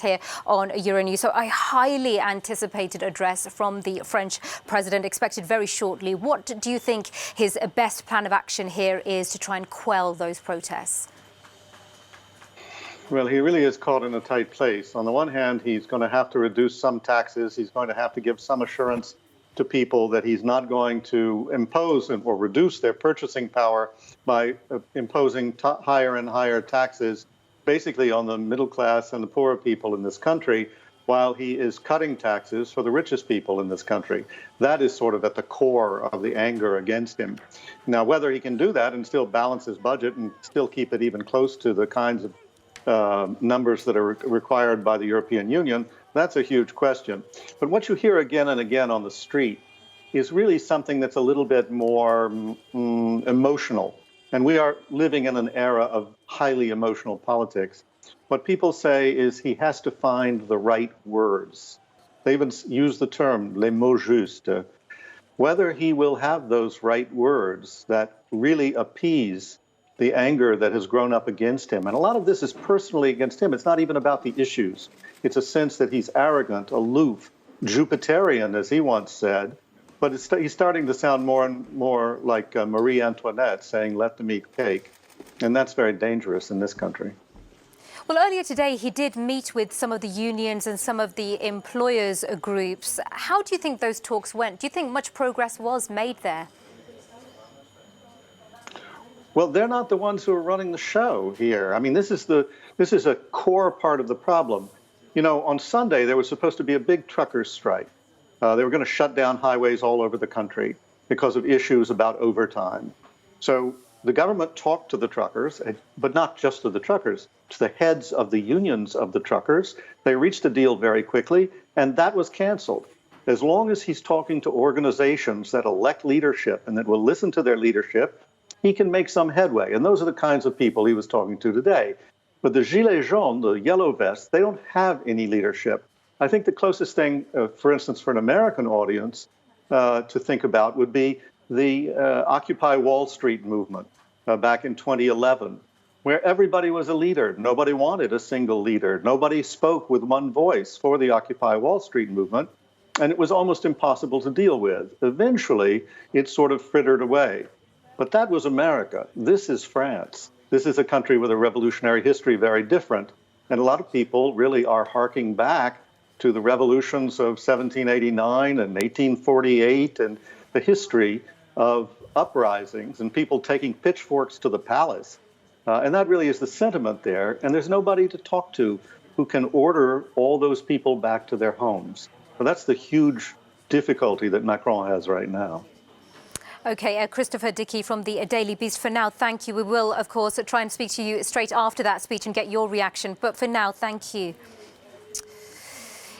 here on Euronews. So a highly anticipated address from the French president expected very shortly. What do you think his best plan of action here is to try and quell those protests? Well, he really is caught in a tight place. On the one hand, he's going to have to reduce some taxes. He's going to have to give some assurance to people that he's not going to impose or reduce their purchasing power by imposing higher and higher taxes, basically on the middle class and the poorer people in this country, while he is cutting taxes for the richest people in this country. That is sort of at the core of the anger against him. Now, whether he can do that and still balance his budget and still keep it even close to the kinds of numbers that are required by the European Union, that's a huge question. But what you hear again and again on the street is really something that's a little bit more emotional. And we are living in an era of highly emotional politics. What people say is he has to find the right words. They even use the term les mots justes. Whether he will have those right words that really appease the anger that has grown up against him. And a lot of this is personally against him. It's not even about the issues. It's a sense that he's arrogant, aloof, Jupiterian, as he once said. But he's starting to sound more and more like Marie Antoinette saying, let them eat cake. And that's very dangerous in this country. Well, earlier today, he did meet with some of the unions and some of the employers' groups. How do you think those talks went? Do you think much progress was made there? Well, they're not the ones who are running the show here. I mean, this is a core part of the problem. You know, on Sunday, there was supposed to be a big truckers' strike. They were going to shut down highways all over the country because of issues about overtime. So the government talked to the truckers, but not just to the truckers, to the heads of the unions of the truckers. They reached a deal very quickly, and that was canceled. As long as he's talking to organizations that elect leadership and that will listen to their leadership, he can make some headway. And those are the kinds of people he was talking to today. But the Gilets jaunes, the yellow vests, they don't have any leadership. I think the closest thing, for instance, for an American audience to think about would be the Occupy Wall Street movement back in 2011, where everybody was a leader. Nobody wanted a single leader. Nobody spoke with one voice for the Occupy Wall Street movement. And it was almost impossible to deal with. Eventually, it sort of frittered away. But that was America. This is France. This is a country with a revolutionary history very different. And a lot of people really are harking back to the revolutions of 1789 and 1848 and the history of uprisings and people taking pitchforks to the palace. And that really is the sentiment there. And there's nobody to talk to who can order all those people back to their homes. So that's the huge difficulty that Macron has right now. OK, Christopher Dickey from the Daily Beast. For now, thank you. We will, of course, try and speak to you straight after that speech and get your reaction. But for now, thank you.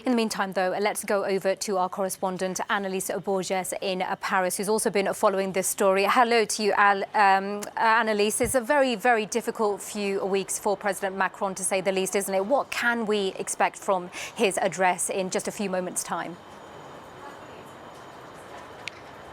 In the meantime, though, let's go over to our correspondent, Elysee Borges in Paris, who's also been following this story. Hello to you, Elysee. It's a very, very difficult few weeks for President Macron, to say the least, isn't it? What can we expect from his address in just a few moments' time?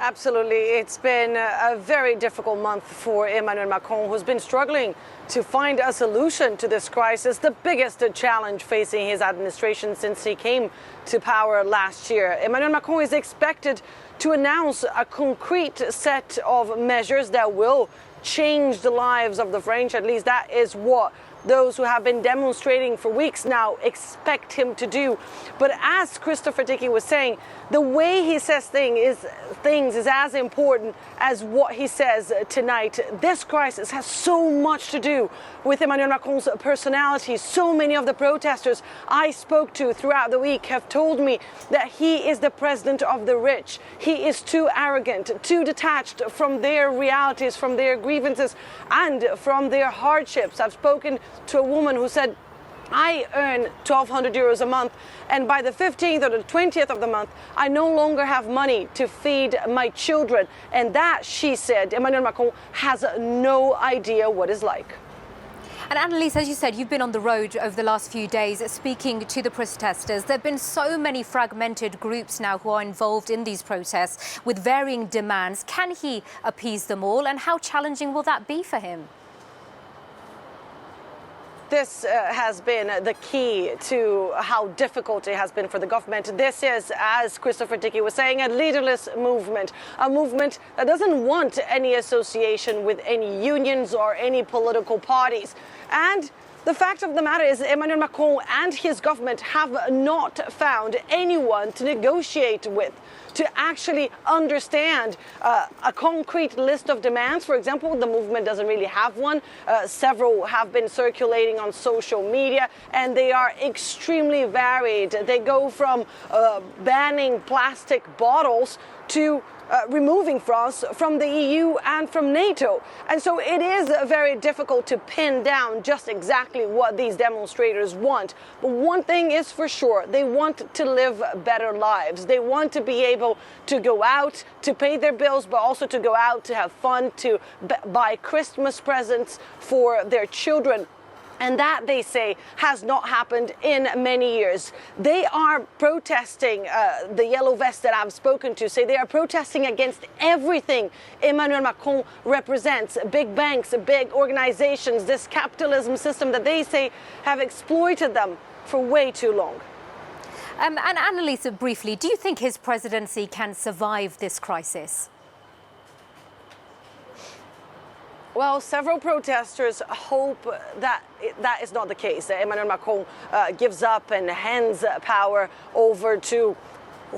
Absolutely. It's been a very difficult month for Emmanuel Macron, who's been struggling to find a solution to this crisis, the biggest challenge facing his administration since he came to power last year. Emmanuel Macron is expected to announce a concrete set of measures that will change the lives of the French. At least that is what those who have been demonstrating for weeks now expect him to do. But as Christopher Dickey was saying, the way he says things is as important as what he says tonight. This crisis has so much to do with Emmanuel Macron's personality. So many of the protesters I spoke to throughout the week have told me that he is the president of the rich. He is too arrogant, too detached from their realities, from their grievances, and from their hardships. I've spoken to a woman who said, I earn 1,200 euros a month, and by the 15th or the 20th of the month, I no longer have money to feed my children. And that, she said, Emmanuel Macron has no idea what it's like. And Elysee, as you said, you've been on the road over the last few days speaking to the protesters. There have been so many fragmented groups now who are involved in these protests with varying demands. Can he appease them all, and how challenging will that be for him? This has been the key to how difficult it has been for the government. This is, as Christopher Dickey was saying, a leaderless movement, a movement that doesn't want any association with any unions or any political parties. And the fact of the matter is Emmanuel Macron and his government have not found anyone to negotiate with, to actually understand a concrete list of demands. For example, the movement doesn't really have one. Several have been circulating on social media, and they are extremely varied. They go from banning plastic bottles to removing France from the EU and from NATO. And so it is very difficult to pin down just exactly what these demonstrators want. But one thing is for sure, they want to live better lives. They want to be able to go out, to pay their bills, but also to go out, to have fun, to buy Christmas presents for their children. And that, they say, has not happened in many years. They are protesting, the yellow vests that I've spoken to say they are protesting against everything Emmanuel Macron represents. Big banks, big organizations, this capitalism system that they say have exploited them for way too long. And Elysee, briefly, do you think his presidency can survive this crisis? Well, several protesters hope that that is not the case. That Emmanuel Macron gives up and hands power over to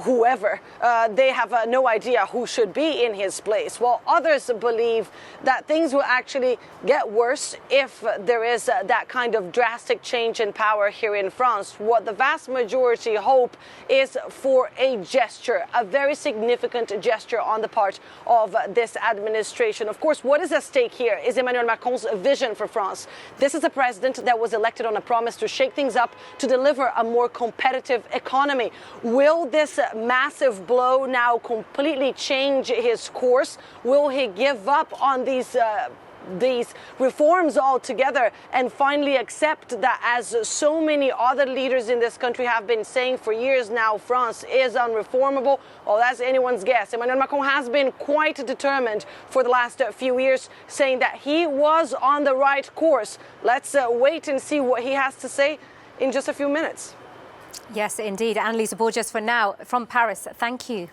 whoever. They have no idea who should be in his place. While others believe that things will actually get worse if there is that kind of drastic change in power here in France. What the vast majority hope is for a gesture, a very significant gesture on the part of this administration. Of course, what is at stake here is Emmanuel Macron's vision for France. This is a president that was elected on a promise to shake things up, to deliver a more competitive economy. Will this massive blow now completely change his course? Will he give up on these reforms altogether and finally accept that, as so many other leaders in this country have been saying for years now, France is unreformable? Well, that's anyone's guess. Emmanuel Macron has been quite determined for the last few years, saying that he was on the right course. Let's wait and see what he has to say in just a few minutes. Yes, indeed. Elysee Borges for now from Paris. Thank you.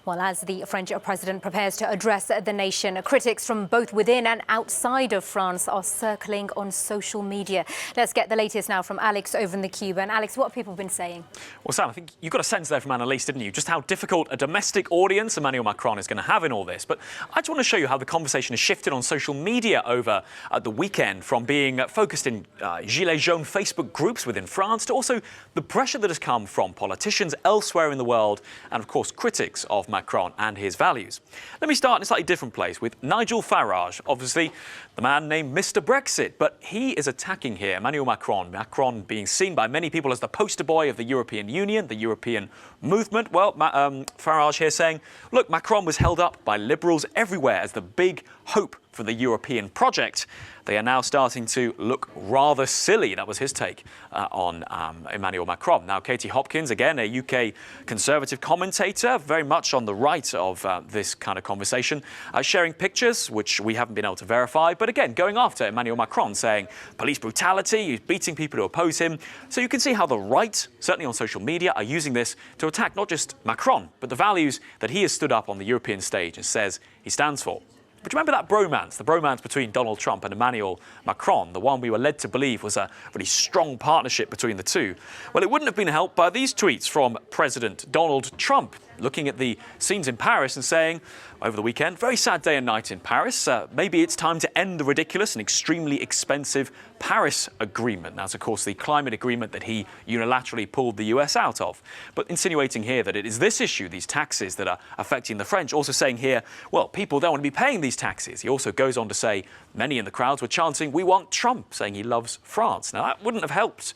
Well, as the French president prepares to address the nation, critics from both within and outside of France are circling on social media. Let's get the latest now from Alex over in the Cube. And Alex, what have people been saying? Well, Sam, I think you got a sense there from Elysee, didn't you? Just how difficult a domestic audience Emmanuel Macron is going to have in all this. But I just want to show you how the conversation has shifted on social media over the weekend, from being focused in Gilets Jaunes Facebook groups within France to also the pressure that has come from politicians elsewhere in the world and, of course, critics of Macron and his values. Let me start in a slightly different place with Nigel Farage, obviously the man named Mr. Brexit, but he is attacking here Emmanuel Macron. Macron being seen by many people as the poster boy of the European Union, the European movement. Well, Farage here saying, look, Macron was held up by liberals everywhere as the big hope for the European project. They are now starting to look rather silly. That was his take on Emmanuel Macron. Now, Katie Hopkins, again, a UK Conservative commentator, very much on the right of this kind of conversation, sharing pictures, which we haven't been able to verify, but again, going after Emmanuel Macron, saying police brutality, he's beating people who oppose him. So you can see how the right, certainly on social media, are using this to attack not just Macron, but the values that he has stood up on the European stage and says he stands for. But do you remember that bromance, the bromance between Donald Trump and Emmanuel Macron, the one we were led to believe was a really strong partnership between the two? Well, it wouldn't have been helped by these tweets from President Donald Trump, looking at the scenes in Paris and saying, over the weekend, very sad day and night in Paris. Maybe it's time to end the ridiculous and extremely expensive Paris Agreement. That's, of course, the climate agreement that he unilaterally pulled the US out of. But insinuating here that it is this issue, these taxes, that are affecting the French. Also saying here, well, people don't want to be paying these taxes. He also goes on to say many in the crowds were chanting, we want Trump, saying he loves France. Now, that wouldn't have helped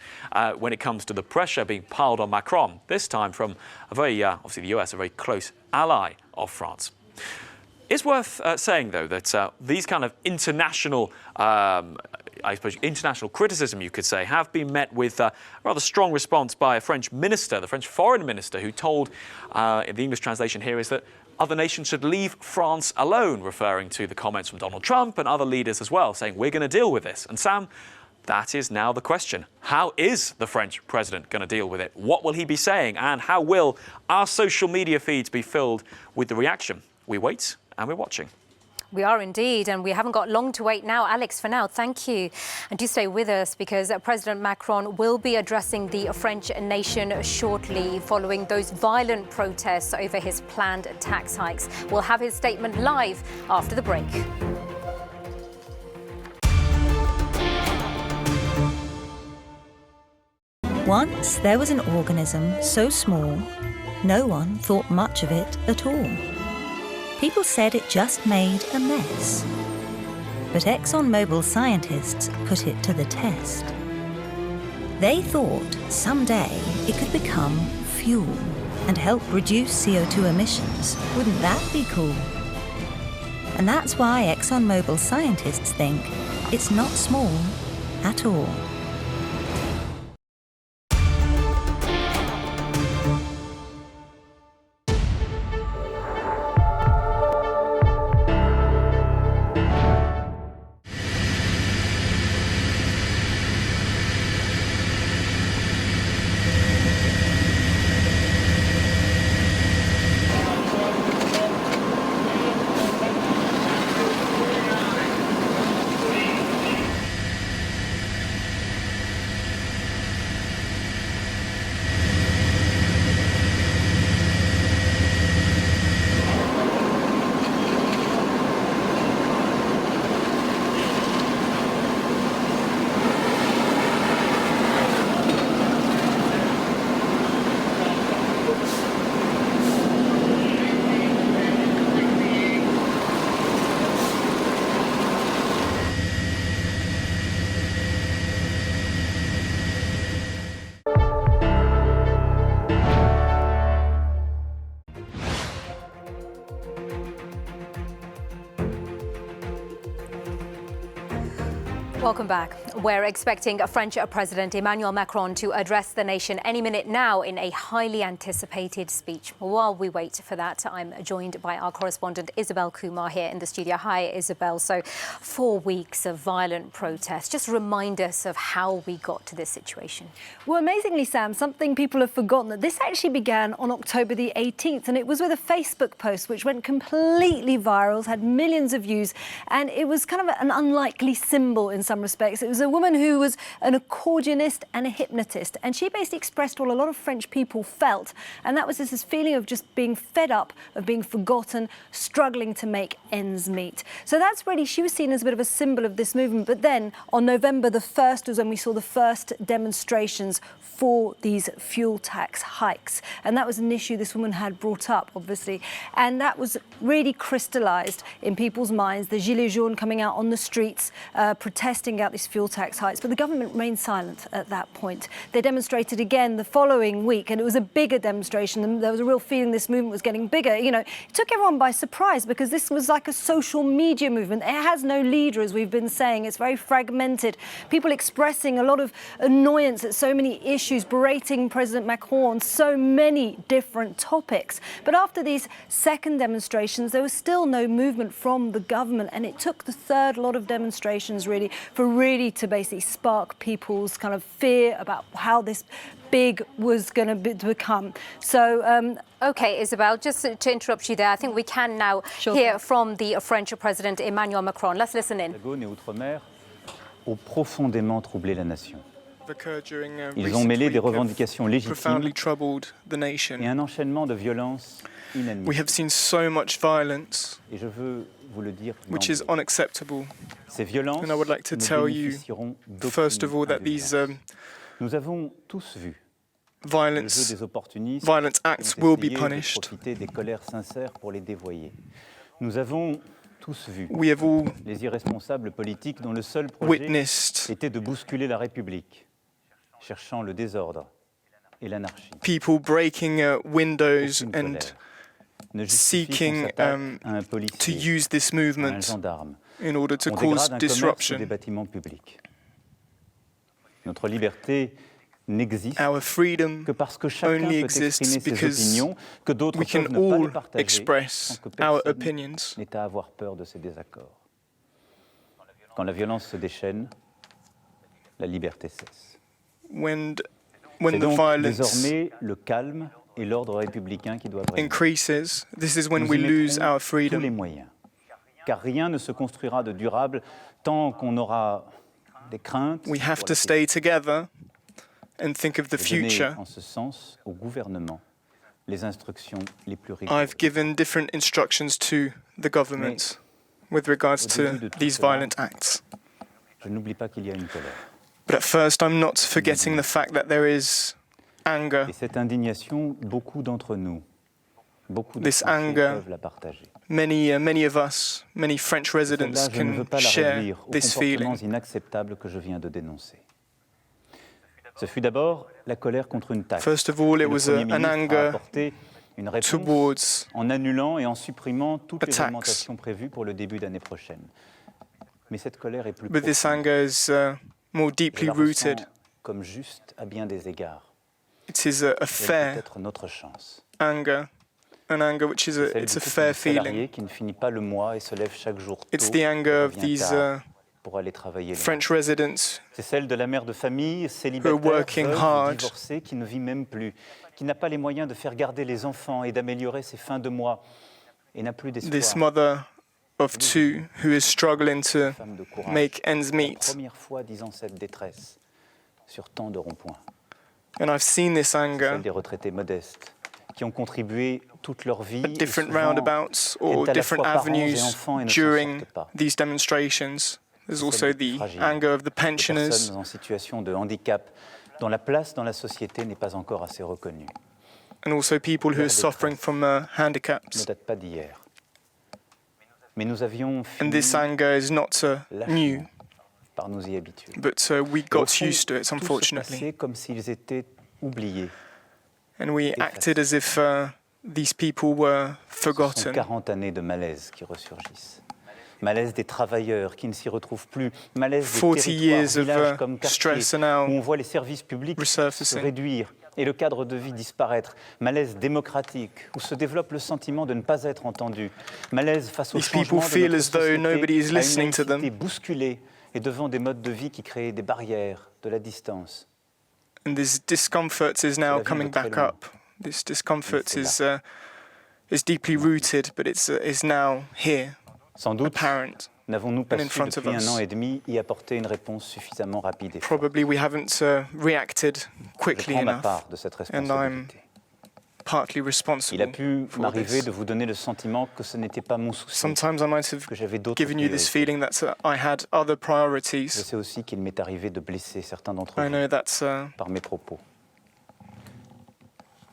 when it comes to the pressure being piled on Macron, this time from a very, obviously the US, a very close ally of France. It's worth saying, though, that these kind of international, I suppose, international criticism, you could say, have been met with a rather strong response by a French minister, the French foreign minister, who told, in the English translation here, is that other nations should leave France alone, referring to the comments from Donald Trump and other leaders as well, saying we're going to deal with this. And Sam, That is now the question. How is the French president going to deal with it? What will he be saying? And how will our social media feeds be filled with the reaction? We wait and we're watching. We are indeed, and we haven't got long to wait now. Alex, for now, thank you. And do stay with us because President Macron will be addressing the French nation shortly following those violent protests over his planned tax hikes. We'll have his statement live after the break. Once there was an organism so small, no one thought much of it at all. People said it just made a mess. But ExxonMobil scientists put it to the test. They thought someday it could become fuel and help reduce CO2 emissions. Wouldn't that be cool? And that's why ExxonMobil scientists think it's not small at all. Welcome back. We're expecting French President Emmanuel Macron to address the nation any minute now in a highly anticipated speech. While we wait for that, I'm joined by our correspondent Isabel Kumar here in the studio. Hi, Isabel. So 4 weeks of violent protests. Just remind us of how we got to this situation. Well, amazingly, Sam, something people have forgotten that this actually began on October the 18th, and it was with a Facebook post which went completely viral, had millions of views, and it was kind of an unlikely symbol in some respects. It was a woman who was an accordionist and a hypnotist, and she basically expressed what a lot of French people felt, and that was this feeling of just being fed up, of being forgotten, struggling to make ends meet. So that's really, she was seen as a bit of a symbol of this movement. But then on November the 1st was when we saw the first demonstrations for these fuel tax hikes, and that was an issue this woman had brought up, obviously, and that was really crystallised in people's minds. The Gilets Jaunes coming out on the streets, protesting out these fuel tax hikes, but the government remained silent at that point. They demonstrated again the following week, and it was a bigger demonstration, and there was a real feeling this movement was getting bigger. You know, it took everyone by surprise because this was like a social media movement. It has no leader, as we've been saying. It's very fragmented. People expressing a lot of annoyance at so many issues, berating President Macron on so many different topics. But after these second demonstrations, there was still no movement from the government, and it took the third lot of demonstrations really to basically spark people's kind of fear about how this big was going to become. So, OK, Isabel, just to interrupt you there, I think we can now hear from the French President Emmanuel Macron. Let's listen in. Gaunes et Outre-mer ont profondément troublé la nation. Ils ont mêlé des revendications légitimes et un enchaînement de violences inadmissibles. We have seen so much violence, Et je veux vous le dire, which is unacceptable. ces violences And I would like to ne tell you, bénéficieront first of all, that d'aucune these indulgence. Nous avons tous vu le jeu violence des opportunistes acts qui will ont be essayé de punished. profiter des colères sincères pour les dévoyer. Nous avons tous vu We have all les irresponsables politiques dont le seul projet witnessed était de bousculer la République, cherchant le désordre et l'anarchie. people breaking windows Aucune and colère ne justifie qu'on seeking s'attaque à un to policier, use this à un movement gendarme. in order to On cause dégrade un commerce ou des disruption. bâtiments publics. Notre liberté n'existe Our freedom que parce que chacun only peut exists exprimer ses because opinions, que d'autres we can peuvent ne pas les all partager, express sans que our personne opinions. n'ait à avoir peur de ces désaccords. Quand la violence se déchaîne, la liberté cesse. When C'est the donc violence désormais le calme et l'ordre républicain qui doivent régner. increases, this is when Nous we y lose mettrons our tous les freedom. moyens, car rien ne se construira de durable tant qu'on aura des craintes We have pour to la stay together and think of the J'ai donné future. en ce sens au gouvernement les instructions les plus rigoureuses. I've given different instructions to the government with regards au début to de tout these cela, violent acts. Je n'oublie pas qu'il y a une colère. But at first, I'm not forgetting the fact that there is anger. Et cette indignation, beaucoup d'entre nous, beaucoup de This Français anger, peuvent la partager. Many of us, many French residents Celle-là, je ne veux can pas la share réduire aux this comportements feeling. inacceptables que je viens de dénoncer. Ce fut d'abord la colère contre une taxe. First of all, Et it le was Premier an ministre a anger apporté une réponse towards en annulant et en supprimant toutes a les tax. augmentations prévues pour le début d'année prochaine. Mais cette colère est plus But this profonde. anger is more Je deeply la rooted. ressens comme juste à bien des égards. It is a Elle fair peut être notre chance. anger, an anger which is Celle it's du a couple fair de salariés feeling. qui ne finit pas le mois et se lève chaque jour It's tôt the et anger of revient these tard pour aller travailler le French matin. residents C'est celle de la mère de famille, célibataire, working veuve, hard. divorcée, qui ne vit même plus, qui n'a pas les moyens de faire garder les enfants et d'améliorer ses fins de mois et n'a plus this d'espoir. mother of two who is struggling to Femme de courage, make ends la meet. première fois disant cette détresse sur tant de ronds-points. And I've seen this C'est anger celle des retraités modestes qui ont contribué toute leur vie at et different souvent roundabouts or aident à la different fois parents et avenues enfants et ne s'en during sortent pas. these demonstrations. There's Celle also des plus the fragiles, anger of the des pensioners personnes en situation de handicap dont la place dans la société n'est pas encore assez reconnue. and also people who Leur are suffering détresse from ne handicaps. date pas d'hier. Mais nous avions And fini this anger is not new, lâchement par nous y habituer. but we Et au got fond, used to it, tout se unfortunately. passait comme s'ils étaient oubliés. And we acted as if these people were Ce sont forgotten. 40 années de malaise qui ressurgissent. Malaise des travailleurs qui ne s'y retrouvent plus. Malaise des 40 territoires, years of villages comme quartiers, stress are now où on voit les services publics se resurfacing. réduire et le cadre de vie disparaître. Malaise démocratique, où se développe le sentiment de ne pas être entendu. Malaise face au These people changement de feel notre as though société, nobody is à une listening to laïcité them. bousculée et devant des modes de vie qui créent des barrières, de la distance. And this discomfort is now vient coming de très back loin. up. This discomfort c'est is deeply rooted, but it's now here, Sans doute, apparent. n'avons-nous pas and in su front of depuis us. 1 an et demi y apporter une réponse suffisamment rapide et forte. Probably we haven't reacted Je quickly prends ma enough. part de cette and I'm responsabilité. partly Il a responsible pu for m'arriver this. de vous donner le sentiment que ce n'était pas mon souci, Sometimes I might have que j'avais d'autres given you this priorités. feeling that I had other Je priorities. sais aussi qu'il m'est arrivé de blesser certains d'entre I vous know that par mes propos.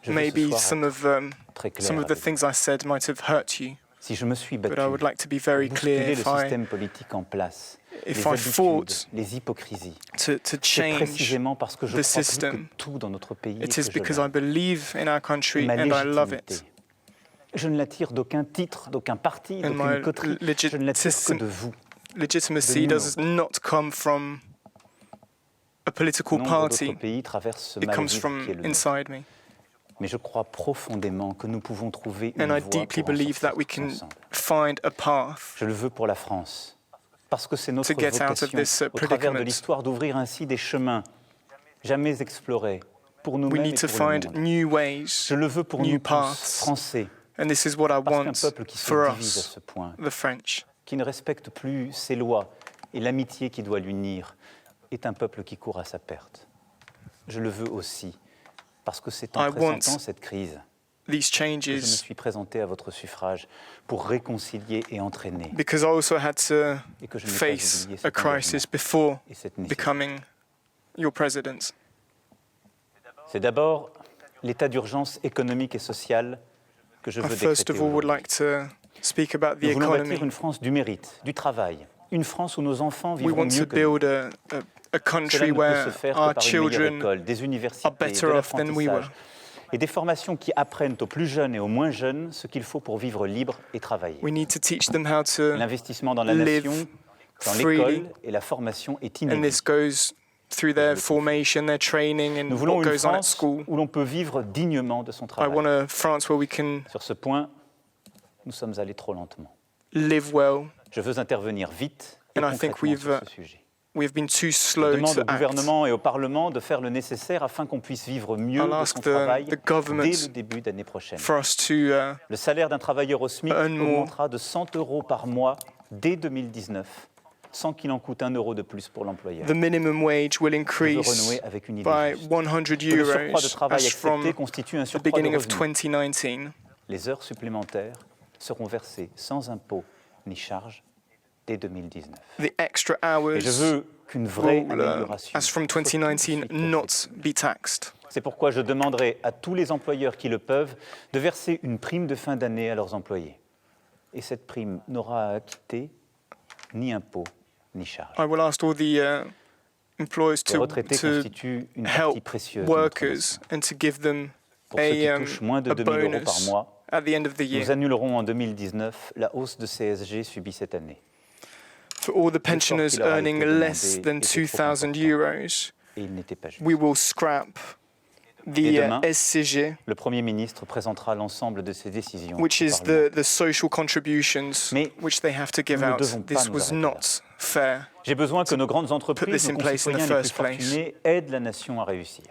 Je veux maybe ce soir some être of très clair some of the avec vous. things I said might have hurt you, Si je me suis battu but I would like to be very pour clear bousculer le if I système politique en place, if les I habitudes, fought les hypocrisies, to c'est change. précisément parce que je the crois plus system. que tout dans notre pays et It que is je because I l'aime. believe in our country Ma and I love légitimité. it. Je ne l'attire d'aucun titre, d'aucun parti, And d'aucune my coterie. Je ne l'attire que de vous. Legitimacy de does not come from a political Nombre party. d'autres pays traversent ce It comes mal-vivre from qui est le nôtre. inside me. Mais je crois profondément que nous pouvons trouver une And I voie deeply pour en believe that we sortir can ensemble. find a path Je le veux pour la France, parce que c'est notre to get out of vocation, this au travers de predicament. l'histoire, d'ouvrir ainsi des chemins jamais explorés pour We nous-mêmes et need to pour le find monde. new ways, Je le veux pour new nous tous, paths. Français, and this is what I parce qu'un want peuple qui se for divise à us, ce point, the French. qui ne respecte plus ses lois et l'amitié qui doit l'unir, est un peuple qui court à sa perte. Je le veux aussi, parce que c'est en I pressentant want cette crise These que je me changes suis présenté à votre suffrage pour réconcilier et entraîner, because I also had to et que je n'ai pas face oublié a cet crisis engagement before et cette nécessité. becoming your president. C'est d'abord l'état d'urgence économique et social que je I veux first décréter of all would aujourd'hui. like to speak about the Nous voulons bâtir economy. une France du mérite, du travail, une France où nos enfants We vivront want to mieux que nous. build a Cela country ne peut se where faire que our par une meilleure children école, des universités, are better de off than we were. l'apprentissage et des formations qui apprennent aux plus jeunes et aux moins jeunes ce qu'il faut pour vivre libre et travailler. We need to teach them how to L'investissement dans la live nation, dans freely, l'école et la formation est and inédit. this goes through their formation, their training, and Nous voulons what une goes on at France school. où l'on peut vivre dignement de son I travail. want a France where we can Sur ce point, nous sommes allés trop lentement. live well, Je veux intervenir vite et And I think concrètement sur we've, ce sujet. we have been too Je slow demande to au act. gouvernement et au Parlement de faire le nécessaire afin qu'on puisse vivre mieux I'll de ask son travail the dès government le début d'année prochaine. for us to Le salaire d'un travailleur au SMIC earn more. augmentera de 100 € par mois dès 2019, sans qu'il en coûte 1 € de plus pour l'employeur. the minimum wage will Je veux increase renouer avec une idée by juste. 100 Que le surcroît de euros travail as from accepté constitue un the surcroît de beginning of revenus. 2019. Les heures supplémentaires seront versées sans impôt ni charge dès 2019. The extra Et je hours veux qu'une vraie will, amélioration as from soit tout de 2019, suite not effective. be taxed. C'est pourquoi je demanderai à tous les employeurs qui le peuvent de verser une prime de fin d'année à leurs employés. Et cette prime n'aura à acquitter ni impôt ni charge. I will ask all the employers Les retraités constituent une partie help précieuse de notre workers nation. and to give them Pour ceux qui a touchent moins de a 2 000 € par bonus mois, at the end of the year. nous annulerons en 2019 la hausse de CSG subie cette année. For all the pensioners qu'il aura earning été less demandé than était trop 2,000 important. euros, Et il n'était pas juste. we will scrap Et the demain, SCG, Le Premier ministre présentera l'ensemble de ses décisions. which au is Parlement. the social contributions Mais which they have to give nous ne out. devons pas This nous was arrêter not là. fair. J'ai besoin que nos grandes this entreprises, in nos place in the concitoyens les plus first place. fortunés, aident la nation à réussir.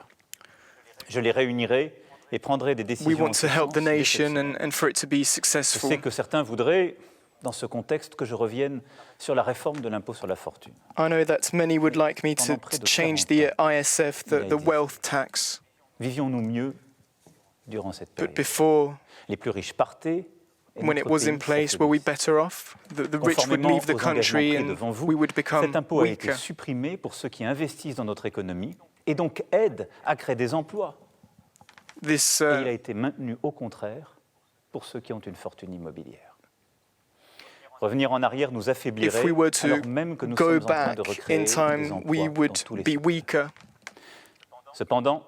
Je les réunirai et prendrai des We décisions want en to ce help sens the dès que nation possible. and for it to be Je successful. sais que certains voudraient, dans ce contexte, que je revienne sur la réforme de l'impôt sur la fortune. I know that many would like me Pendant to près de change 40 the ISF, il a the existé. wealth tax. Vivions-nous mieux durant cette But période? before, Les plus riches partaient. Et when it notre was in pays place, were we s'affaiblissait. better off? The rich would Conformément leave the aux engagements country pris and devant vous, we would become cet impôt a été weaker. supprimé pour ceux qui investissent dans notre économie et donc aident à créer des emplois. This Et il a été maintenu au contraire pour ceux qui ont une fortune immobilière. Revenir en arrière nous affaiblirait if we were to alors même que nous go sommes en train back de recréer in des time, emplois we dans would tous les be secteurs. weaker. Cependant,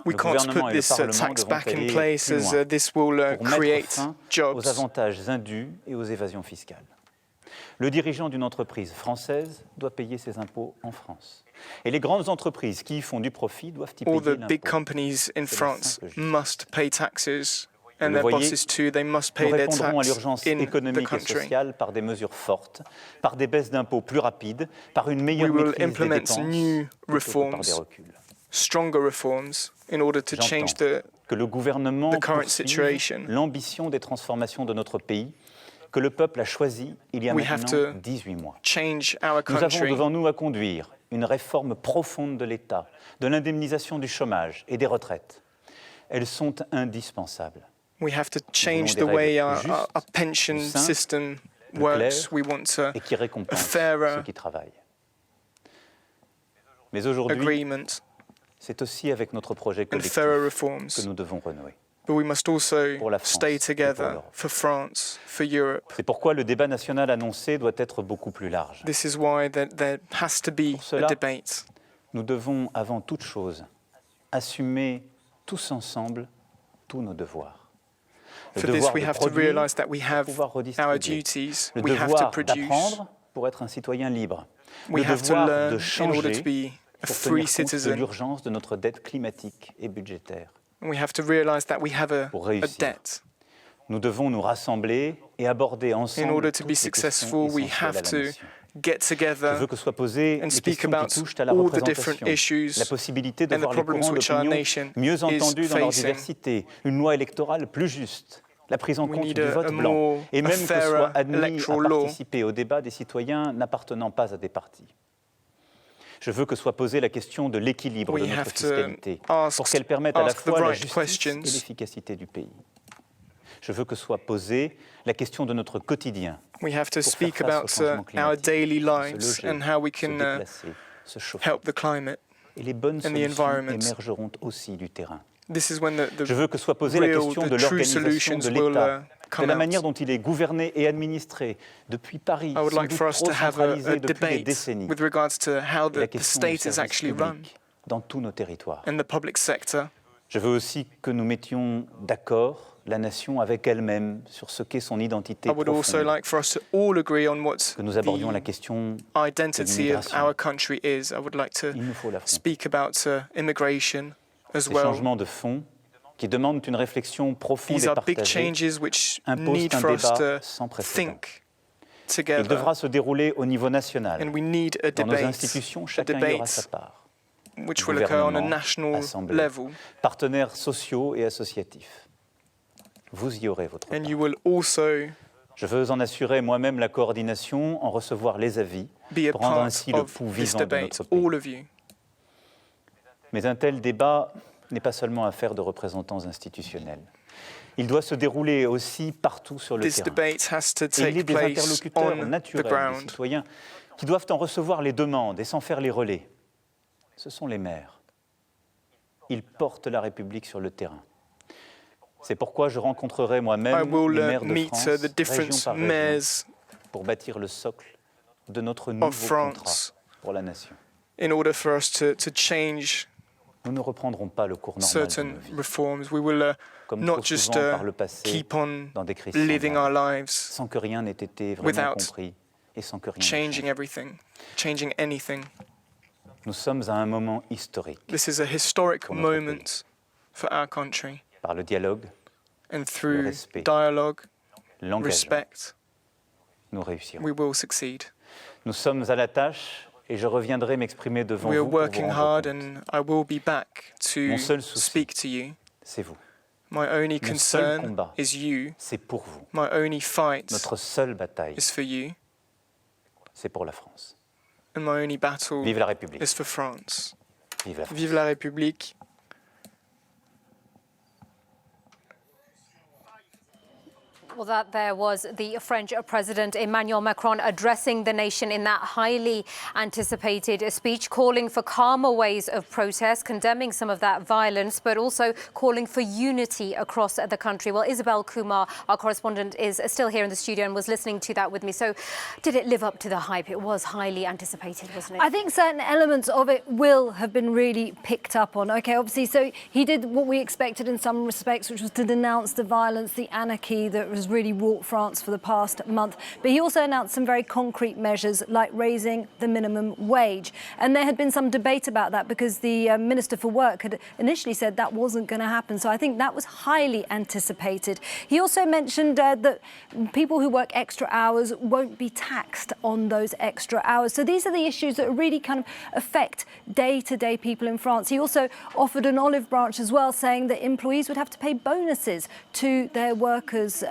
We le can't gouvernement put et le this Parlement tax devront back in aller place plus as loin this will pour mettre create fin aux jobs. avantages indus et aux évasions fiscales. Le dirigeant d'une entreprise française doit payer ses impôts en France. Et les grandes entreprises qui y font du profit doivent y All payer the big l'impôt. companies in C'est la France simple justice. must pay taxes, Vous and le their voyez, bosses too. They must Nous pay their répondrons à tax l'urgence in the économique et country. sociale par des mesures fortes, par des baisses d'impôts plus rapides, par une meilleure We will maîtrise des implement dépenses, new plutôt que par reforms. des reculs. Stronger reforms in order to change J'entends the que le gouvernement the current poursuive situation. l'ambition des transformations de notre pays, que le peuple a choisi il y a We have maintenant to 18 mois. change our Nous avons country. devant nous à conduire une réforme profonde de l'État, de l'indemnisation du chômage et des retraites. Elles sont indispensables. We have to change des the way règles plus our justes, pension plus simples, system plus works. claires We want a et qui récompensent fairer ceux qui travaillent. Mais aujourd'hui, agreement c'est aussi avec notre projet and collectif fairer reforms. que nous devons renouer. But we must also Pour la France stay et pour together l'Europe. for France, for Europe. C'est pourquoi le débat national annoncé doit être beaucoup plus large. This is why there has to be Pour cela, a debate. Nous devons, avant toute chose, assumer tous ensemble tous nos devoirs. Le For this, devoir we de have to produire realize that we pour have pouvoir our redistribuer. duties. Le We have to devoir produce. d'apprendre pour être un citoyen libre. We Le have to devoir de learn in order to changer be a pour free tenir compte de citizen. l'urgence de notre dette climatique et budgétaire. We have to realize that we have Pour a réussir. debt. Nous devons nous rassembler et aborder ensemble In order to toutes be les questions successful, we essentielles à have la to nation. get Je together veux que soient posées and les speak questions about qui touchent à la all the different représentation, issues la possibilité de and the voir les problems courants which our d'opinion nation mieux is entendus dans leur facing. diversité, une loi électorale plus juste, la prise en We compte need du a vote blanc, more- et a même que fairer soient admis à electoral law. participer au débat des citoyens n'appartenant pas à des partis. Je veux que soit posée la question de l'équilibre We de notre have to fiscalité, ask- pour qu'elle permette à la ask the fois la right justice questions. et l'efficacité du pays. Je veux que soit posée la question de notre quotidien, We have to pour speak faire face au about changement our climatique, daily se lives loger, and how we se can déplacer, se chauffer. help the climate. Et les bonnes and the solutions environment. émergeront aussi du terrain. This is when Je veux que soit posée la real, question the de true l'organisation solutions de will l'État, de come la out. manière dont il est gouverné et administré depuis Paris, I would sans like doute for us trop to have centralisé a depuis des debate décennies. with regards to how Et la the question du state is service actually run public dans tous nos territoires. and the public sector. Je veux aussi que nous mettions d'accord la nation avec elle-même sur ce qu'est son identité I would also profonde, like for us to all agree on what que nous abordions la the question identity of l'immigration. our country is. I would like to Il nous faut l'affronter. speak about immigration as Ces well. changements de fond qui demandent une réflexion profonde These et are big partagée changes which imposent need un for us débat to sans précédent. think together. Il devra se dérouler au niveau national. And we need a Dans nos debate, institutions, chacun y aura sa part. which will occur on a national Assemblée, level. partenaires sociaux et associatifs. Vous y aurez votre And part. you will also Je veux en assurer moi-même la coordination, en recevoir les avis, be a pour rendre part ainsi le of pouls this vivant de debate, notre pays. all of you. Mais un tel débat n'est pas seulement affaire de représentants institutionnels. Il doit se dérouler aussi partout sur le This terrain. debate has to Et il est take des place interlocuteurs on the naturels, des ground. citoyens, qui doivent en recevoir les demandes et s'en faire les relais. Ce sont les maires. Ils portent la République sur le terrain. C'est pourquoi je rencontrerai I moi-même will les maires de meet France, the région different par région, mayors pour bâtir le socle de notre nouveau France contrat pour la nation. in order for us to change Nous ne reprendrons pas le cours normal de certain nos vies, reforms. We will comme not trop just souvent par le passé, keep on dans des crises living our semblables, lives sans que rien n'ait été vraiment without compris et sans que rien ne changing change. everything, changing anything. Nous sommes à un moment historique. This is a historic Pour notre moment for our country. Par le dialogue, And through respect, dialogue, l'engagement, respect, nous réussirons. we will succeed. Nous sommes à la tâche et je reviendrai m'exprimer devant We are vous pour vous working rendre hard compte. and I will be back to Mon seul souci, speak to you. C'est vous. My only Mon seul concern combat, is you. c'est pour vous. My only fight Notre seule bataille, is for you. c'est pour la France. And my only battle Vive la République. is for France. Vive la France. Vive la République. Well, that there was the French President Emmanuel Macron addressing the nation in that highly anticipated speech, calling for calmer ways of protest, condemning some of that violence, but also calling for unity across the country. Well, Isabel Kumar, our correspondent, is still here in the studio and was listening to that with me. So did it live up to the hype? It was highly anticipated, wasn't it? I think certain elements of it will have been really picked up on. OK, obviously, so he did what we expected in some respects, which was to denounce the violence, the anarchy that was really walked France for the past month. But he also announced some very concrete measures like raising the minimum wage. And there had been some debate about that because the Minister for Work had initially said that wasn't going to happen. So I think that was highly anticipated. He also mentioned that people who work extra hours won't be taxed on those extra hours. So these are the issues that really kind of affect day-to-day people in France. He also offered an olive branch as well, saying that employees would have to pay bonuses to their workers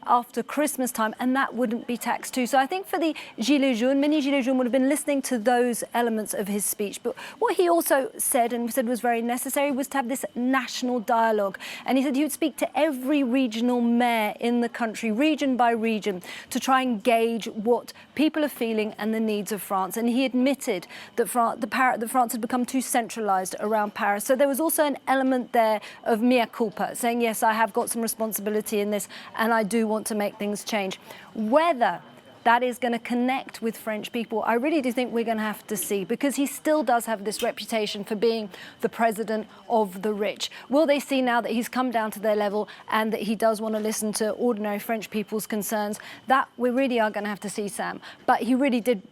after Christmas time, and that wouldn't be taxed too. So I think for the Gilets Jaunes, many Gilets Jaunes would have been listening to those elements of his speech. But what he also said, and said was very necessary, was to have this national dialogue. And he said he would speak to every regional mayor in the country, region by region, to try and gauge what people are feeling and the needs of France. And he admitted that France had become too centralised around Paris. So there was also an element there of mea culpa, saying, yes, I have got some responsibility in this, and I do want to make things change. Whether that is going to connect with French people, I really do think we're going to have to see, because he still does have this reputation for being the president of the rich. Will they see now that he's come down to their level and that he does want to listen to ordinary French people's concerns? That we really are going to have to see, Sam. But he really did,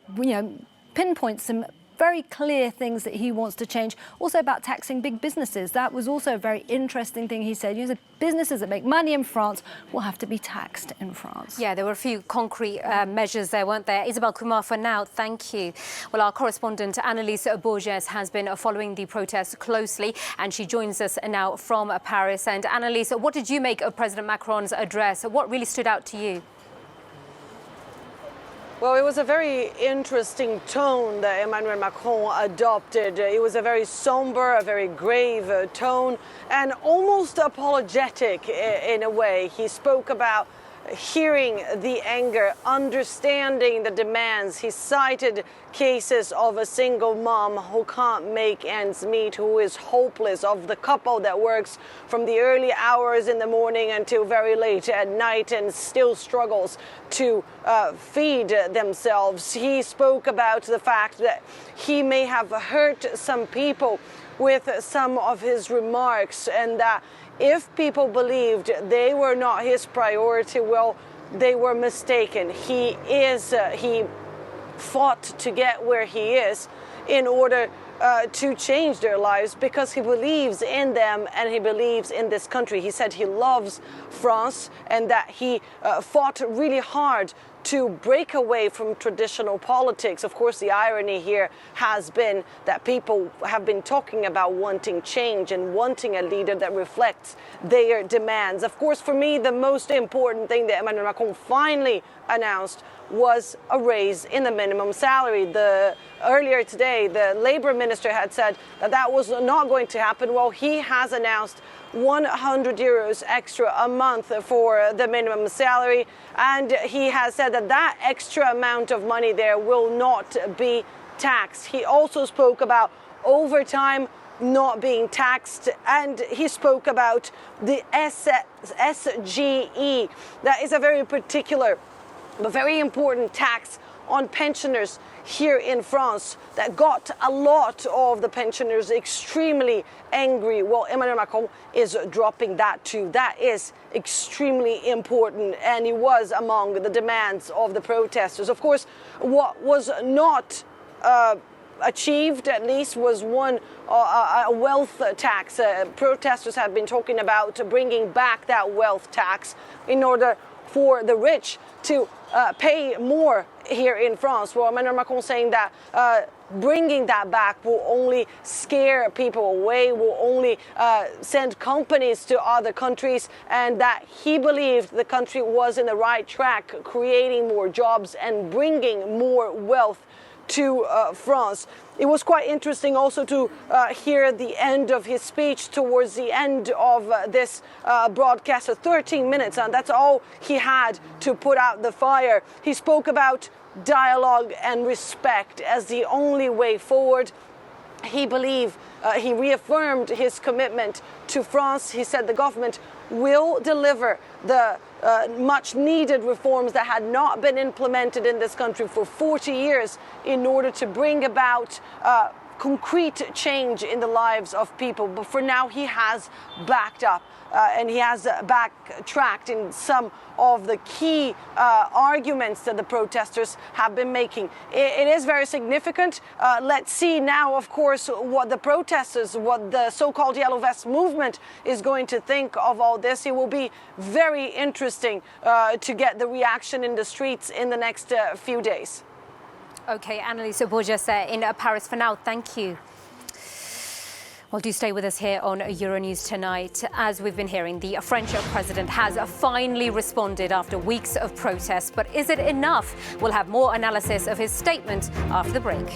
pinpoint some very clear things that he wants to change. Also about taxing big businesses. That was also a very interesting thing he said. The businesses that make money in France will have to be taxed in France. Yeah, there were a few concrete measures there, weren't there? Isabel Kumar, for now, thank you. Well, our correspondent Elysee Bourges has been following the protests closely, and she joins us now from Paris. And Elysee, what did you make of President Macron's address? What really stood out to you? Well, it was a very interesting tone that Emmanuel Macron adopted. It was a very somber, a very grave tone, and almost apologetic in a way. He spoke about hearing the anger, understanding the demands. He cited cases of a single mom who can't make ends meet, who is hopeless, of the couple that works from the early hours in the morning until very late at night and still struggles to feed themselves. He spoke about the fact that he may have hurt some people with some of his remarks, and that if people believed they were not his priority, well, they were mistaken. He fought to get where he is in order to change their lives, because he believes in them and he believes in this country. He said he loves France and that he fought really hard to break away from traditional politics. Of course, the irony here has been that people have been talking about wanting change and wanting a leader that reflects their demands. Of course, for me, the most important thing that Emmanuel Macron finally announced was a raise in the minimum salary. Earlier today, the Labour Minister had said that that was not going to happen. Well, he has announced 100 euros extra a month for the minimum salary, and he has said that that extra amount of money there will not be taxed. He also spoke about overtime not being taxed, and he spoke about the SGE. That is a very particular but very important tax on pensioners here in France that got a lot of the pensioners extremely angry. Well, Emmanuel Macron is dropping that too. That is extremely important, and it was among the demands of the protesters. Of course, what was not achieved, at least, was a wealth tax. Protesters have been talking about bringing back that wealth tax in order for the rich to pay more here in France. Well, Emmanuel Macron saying that bringing that back will only scare people away, will only send companies to other countries, and that he believed the country was in the right track, creating more jobs and bringing more wealth to France. It was quite interesting also to hear the end of his speech towards the end of this broadcast, 13 minutes, and that's all he had to put out the fire. He spoke about dialogue and respect as the only way forward. He reaffirmed his commitment to France. He said the government will deliver the much needed reforms that had not been implemented in this country for 40 years in order to bring about concrete change in the lives of people. But for now, he has backed up and he has backtracked in some of the key arguments that the protesters have been making. It is very significant. Let's see now, of course, what the protesters, what the so-called Yellow Vest movement is going to think of all this. It will be very interesting to get the reaction in the streets in the next few days. Okay, Elysee Borges in Paris for now. Thank you. Well, do stay with us here on Euronews tonight. As we've been hearing, the French president has finally responded after weeks of protests. But is it enough? We'll have more analysis of his statement after the break.